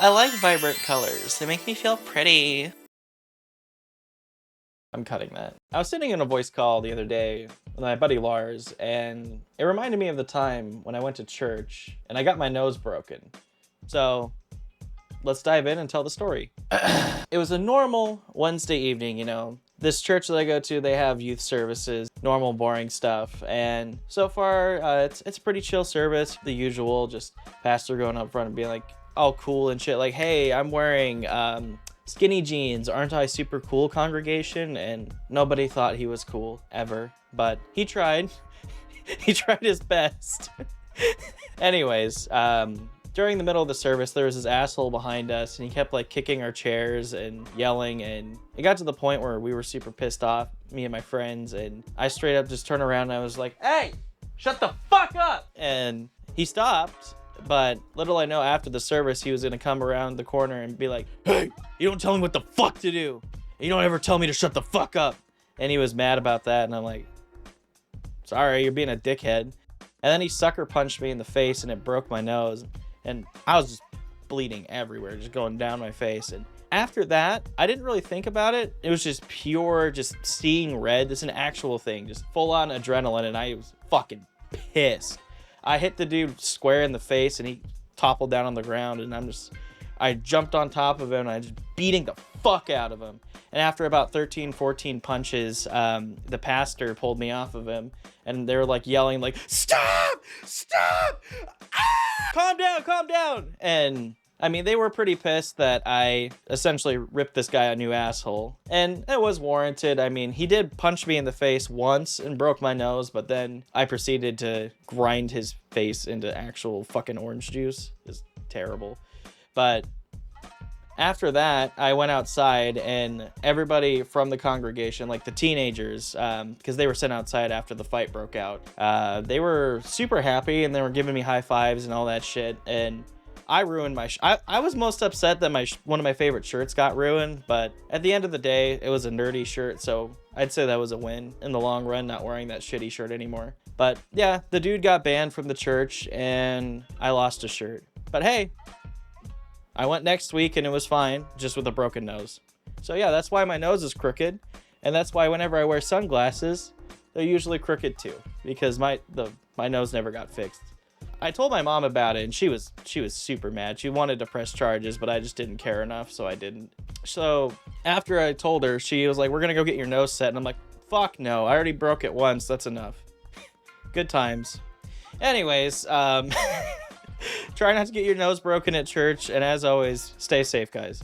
I like vibrant colors. They make me feel pretty. I'm cutting that. I was sitting in a voice call the other day with my buddy Lars, and it reminded me of the time when I went to church and I got my nose broken. So let's dive in and tell the story. It was a normal Wednesday evening, you know. This church that I go to, they have youth services, normal boring stuff. And so far, it's a pretty chill service. The usual, just pastor going up front and being like, all cool and shit. Like, hey, I'm wearing skinny jeans. Aren't I super cool, congregation? And nobody thought he was cool, ever. But he tried. He tried his best. Anyways, during the middle of the service, there was this asshole behind us, and he kept like kicking our chairs and yelling, and it got to the point where we were super pissed off, me and my friends, and I straight up just turned around and I was like, hey, shut the fuck up! And he stopped, but little I know, after the service, he was gonna come around the corner and be like, hey, you don't tell me what the fuck to do! You don't ever tell me to shut the fuck up! And he was mad about that, and I'm like, sorry, you're being a dickhead. And then he sucker punched me in the face, and it broke my nose. And I was just bleeding everywhere, just going down my face. And after that, I didn't really think about it. It was just pure, just seeing red. It's an actual thing, just full on adrenaline. And I was fucking pissed. I hit the dude square in the face and he toppled down on the ground. And I jumped on top of him and I just beating the fuck out of him. And after about 13, 14 punches, the pastor pulled me off of him. And they were like yelling like, stop, stop, ah! Calm down. And I mean, they were pretty pissed that I essentially ripped this guy a new asshole. And it was warranted. I mean, he did punch me in the face once and broke my nose, but then I proceeded to grind his face into actual fucking orange juice. It's terrible. But after that, I went outside and everybody from the congregation, like the teenagers, because they were sent outside after the fight broke out, they were super happy and they were giving me high fives and all that shit. And I ruined my I was most upset that one of my favorite shirts got ruined, but at the end of the day, it was a nerdy shirt, so I'd say that was a win in the long run, not wearing that shitty shirt anymore. But yeah, the dude got banned from the church and I lost a shirt. But hey, I went next week and it was fine, just with a broken nose. So yeah, that's why my nose is crooked. And that's why whenever I wear sunglasses, they're usually crooked too, because my nose never got fixed. I told my mom about it and she was super mad. She wanted to press charges, but I just didn't care enough, so I didn't. So after I told her, she was like, we're gonna go get your nose set. And I'm like, fuck no, I already broke it once, that's enough. Good times. Anyways, try not to get your nose broken at church, and as always, stay safe, guys.